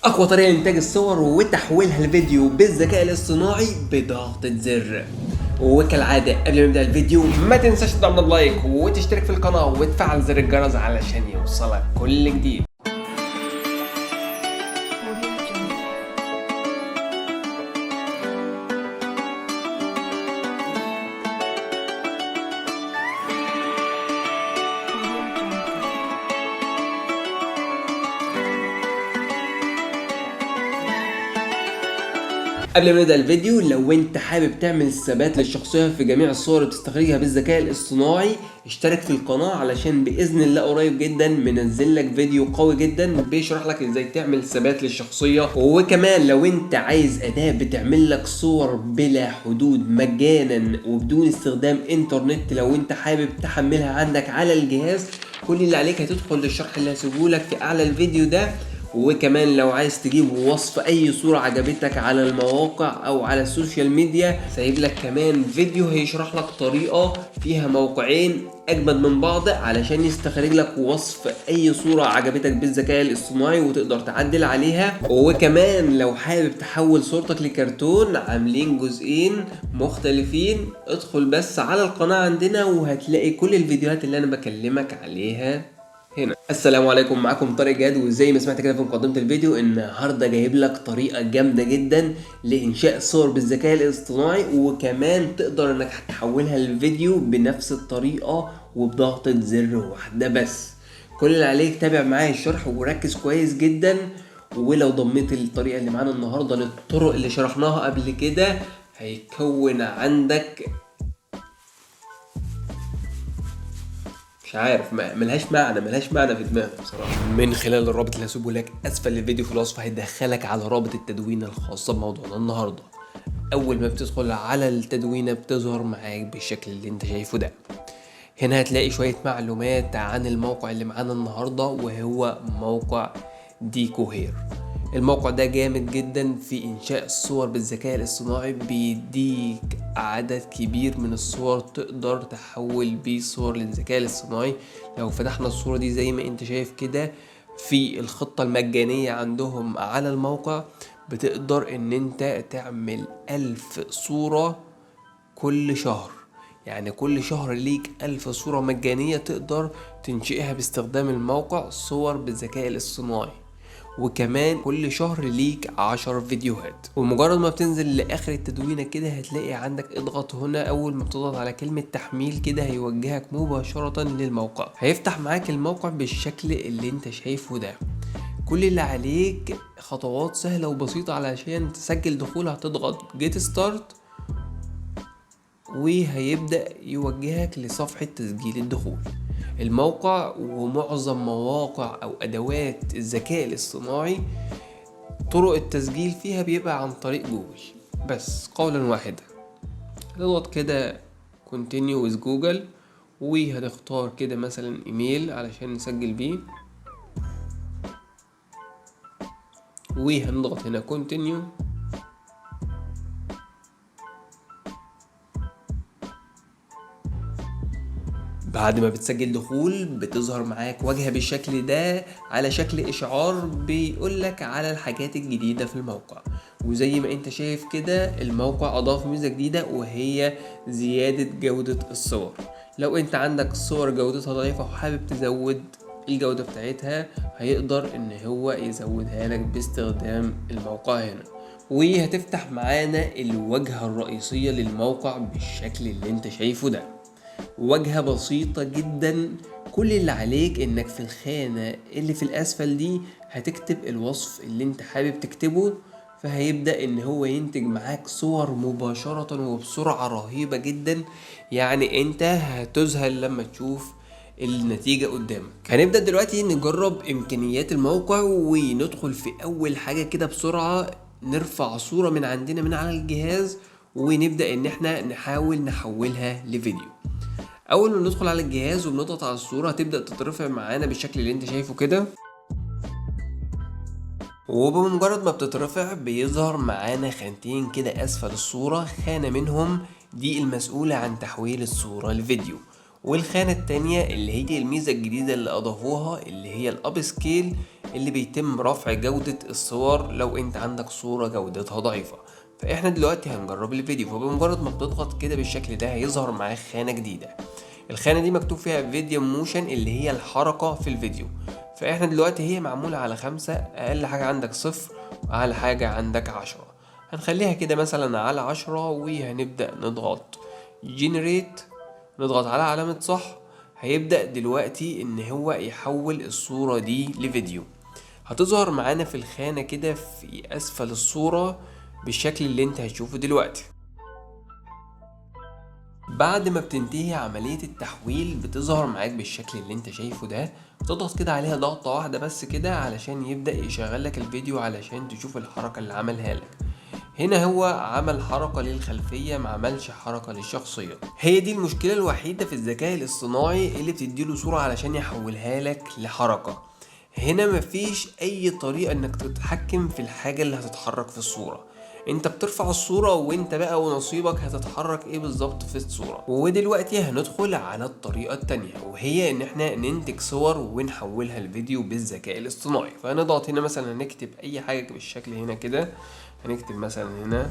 اقوى طريقه لانتاج الصور وتحويلها لفيديو بالذكاء الاصطناعي بضغطة زر. وكالعاده قبل ما نبدا الفيديو ما تنساش تضغط لايك وتشترك في القناه وتفعل زر الجرس علشان يوصلك كل جديد. قبل ما نبدأ الفيديو، لو انت حابب تعمل ثبات للشخصية في جميع الصور وتستخرجها بالذكاء الاصطناعي، اشترك في القناة علشان بإذن الله قريب جدا منزل لك فيديو قوي جدا بيشرح لك ازاي تعمل ثبات للشخصية. وكمان لو انت عايز أداة بتعمل لك صور بلا حدود مجانا وبدون استخدام انترنت، لو انت حابب تحملها عندك على الجهاز، كل اللي عليك هتدخل للشرح اللي هسيبهولك في اعلى الفيديو ده. وكمان لو عايز تجيب وصف اي صورة عجبتك على المواقع او على السوشيال ميديا، سايب لك كمان فيديو هيشرح لك طريقة فيها موقعين اجمد من بعض علشان يستخرج لك وصف اي صورة عجبتك بالذكاء الاصطناعي وتقدر تعدل عليها. وكمان لو حابب تحول صورتك لكرتون، عاملين جزئين مختلفين، ادخل بس على القناة عندنا وهتلاقي كل الفيديوهات اللي انا بكلمك عليها هنا. السلام عليكم، معاكم طارق جاد. وزي ما سمعت كده في مقدمة الفيديو، النهارده جايب لك طريقة جامدة جدا لإنشاء صور بالذكاء الاصطناعي، وكمان تقدر انك تحولها لفيديو بنفس الطريقة وبضغطة زر واحدة بس. كل اللي عليك تابع معايا الشرح وركز كويس جدا، ولو ضميت الطريقة اللي معانا النهارده للطرق اللي شرحناها قبل كده هيكون عندك مش عارف، ملهاش معنى في دماغي بصراحه. من خلال الرابط اللي هسيبه لك اسفل الفيديو في الوصف هيدخلك على رابط التدوين الخاصه بموضوعنا النهارده. اول ما بتدخل على التدوينه بتظهر معاك بالشكل اللي انت شايفه ده. هنا هتلاقي شويه معلومات عن الموقع اللي معانا النهارده، وهو موقع ديكوهير. الموقع ده جامد جدا في انشاء الصور بالذكاء الاصطناعي، بيديك عدد كبير من الصور تقدر تحول بيه صور للذكاء الاصطناعي. لو فتحنا الصورة دي زي ما انت شايف كده في الخطة المجانية عندهم على الموقع، بتقدر ان انت تعمل 1000 صورة كل شهر. يعني كل شهر ليك 1000 صورة مجانية تقدر تنشئها باستخدام الموقع، صور بالذكاء الاصطناعي. وكمان كل شهر ليك 10 فيديوهات. ومجرد ما بتنزل لاخر التدوينه كده هتلاقي عندك اضغط هنا. اول ما بتضغط على كلمه تحميل كده هيوجهك مباشره للموقع، هيفتح معاك الموقع بالشكل اللي انت شايفه ده. كل اللي عليك خطوات سهله وبسيطه علشان تسجل دخول. هتضغط جيت ستارت وهيبدأ يوجهك لصفحة تسجيل الدخول. الموقع ومعظم مواقع أو أدوات الذكاء الاصطناعي طرق التسجيل فيها بيبقى عن طريق جوجل بس قولا واحدا. هتضغط كده continue with جوجل، وهتختار كده مثلا ايميل علشان نسجل بيه، وهنضغط هنا continue. بعد ما بتسجل دخول بتظهر معاك واجهة بالشكل ده على شكل اشعار بيقولك على الحاجات الجديدة في الموقع. وزي ما انت شايف كده الموقع اضاف ميزة جديدة، وهي زيادة جودة الصور. لو انت عندك صور جودتها ضعيفة وحابب تزود الجودة بتاعتها، هيقدر ان هو يزودها لك باستخدام الموقع هنا. وهتفتح معانا الواجهة الرئيسية للموقع بالشكل اللي انت شايفه ده. واجهة بسيطة جدا. كل اللي عليك انك في الخانة اللي في الاسفل دي هتكتب الوصف اللي انت حابب تكتبه، فهيبدأ ان هو ينتج معاك صور مباشرة وبسرعة رهيبة جدا. يعني انت هتذهل لما تشوف النتيجة قدامك. هنبدأ دلوقتي نجرب امكانيات الموقع وندخل في اول حاجة كده بسرعة. نرفع صورة من عندنا من على الجهاز ونبدأ ان احنا نحاول نحولها لفيديو. اول ما ندخل على الجهاز وبنضغط على الصورة هتبدأ تترفع معانا بالشكل اللي انت شايفه كده. وبمجرد ما بتترفع بيظهر معانا خانتين كده اسفل الصورة. خانة منهم دي المسؤولة عن تحويل الصورة لفيديو، والخانة التانية اللي هي الميزة الجديدة اللي اضافوها اللي هي الاب سكيل، اللي بيتم رفع جودة الصور لو انت عندك صورة جودتها ضعيفة. فاحنا دلوقتي هنجرب الفيديو. فبمجرد ما بتضغط كده بالشكل ده هيظهر معاك خانة جديدة. الخانة دي مكتوب فيها فيديو موشن اللي هي الحركة في الفيديو. فاحنا دلوقتي هي معمولة على 5، اقل حاجة عندك 0 واعلى حاجة عندك 10. هنخليها كده مثلا على 10 وهنبدأ نضغط جنريت، نضغط على علامة صح. هيبدأ دلوقتي ان هو يحول الصورة دي لفيديو. هتظهر معانا في الخانة كده في اسفل الصورة بالشكل اللي انت هتشوفه دلوقتي. بعد ما بتنتهي عملية التحويل بتظهر معاك بالشكل اللي انت شايفه ده. بتضغط كده عليها ضغطة واحدة بس كده علشان يبدأ يشغل لك الفيديو علشان تشوف الحركة اللي عملها لك. هنا هو عمل حركة للخلفية، ما عملش حركة للشخصية. هي دي المشكلة الوحيدة في الذكاء الاصطناعي اللي بتديله صورة علشان يحولها لك لحركة. هنا مفيش اي طريقة انك تتحكم في الحاجة اللي هتتحرك في الصورة. انت بترفع الصورة وانت بقى ونصيبك هتتحرك ايه بالظبط في الصورة. ودلوقتي هندخل على الطريقة التانية، وهي ان احنا ننتج صور ونحولها لفيديو بالذكاء الاصطناعي. فهنضغط هنا مثلا نكتب اي حاجة بالشكل هنا كده. هنكتب مثلا هنا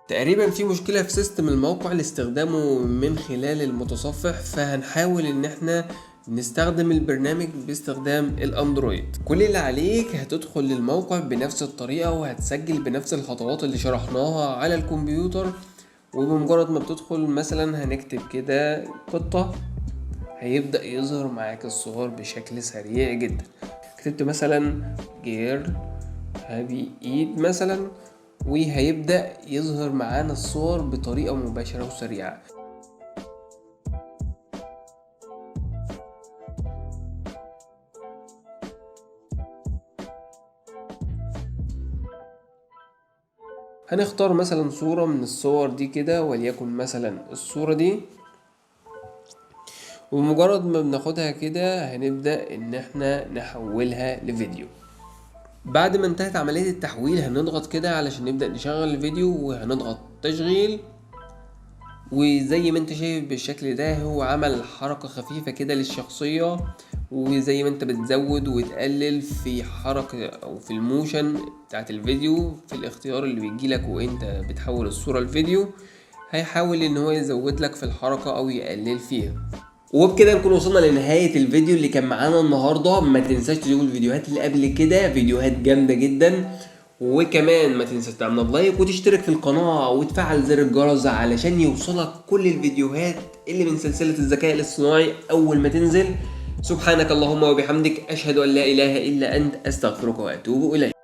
تقريبا في مشكلة في سيستم الموقع لاستخدامه من خلال المتصفح، فهنحاول ان احنا نستخدم البرنامج باستخدام الاندرويد. كل اللي عليك هتدخل للموقع بنفس الطريقة وهتسجل بنفس الخطوات اللي شرحناها على الكمبيوتر. وبمجرد ما بتدخل مثلا هنكتب كده قطة، هيبدأ يظهر معاك الصور بشكل سريع جدا. كتبت مثلا جير هابي ايد مثلا، وهيبدأ يظهر معانا الصور بطريقة مباشرة وسريعة. هنختار مثلا صورة من الصور دي كده، وليكن مثلا الصورة دي. ومجرد ما بناخدها كده هنبدأ ان احنا نحولها لفيديو. بعد ما انتهت عملية التحويل هنضغط كده علشان نبدأ نشغل الفيديو، وهنضغط تشغيل. وزي ما انت شايف بالشكل ده هو عمل حركة خفيفة كده للشخصية. وزي ما انت بتزود وتقلل في حركة او في الموشن بتاعت الفيديو في الاختيار اللي بيجيلك وانت بتحول الصورة لفيديو، هيحاول ان هو يزود لك في الحركة او يقلل فيها. وبكده نكون وصلنا لنهاية الفيديو اللي كان معانا النهاردة. ما تنساش تشوف الفيديوهات اللي قبل كده، فيديوهات جامدة جدا. وكمان ما تنساش تعمل لايك وتشترك في القناة وتفعل زر الجرس علشان يوصلك كل الفيديوهات اللي من سلسلة الذكاء الاصطناعي أول ما تنزل. سبحانك اللهم وبحمدك، أشهد أن لا إله إلا أنت، أستغفرك وأتوب إليك.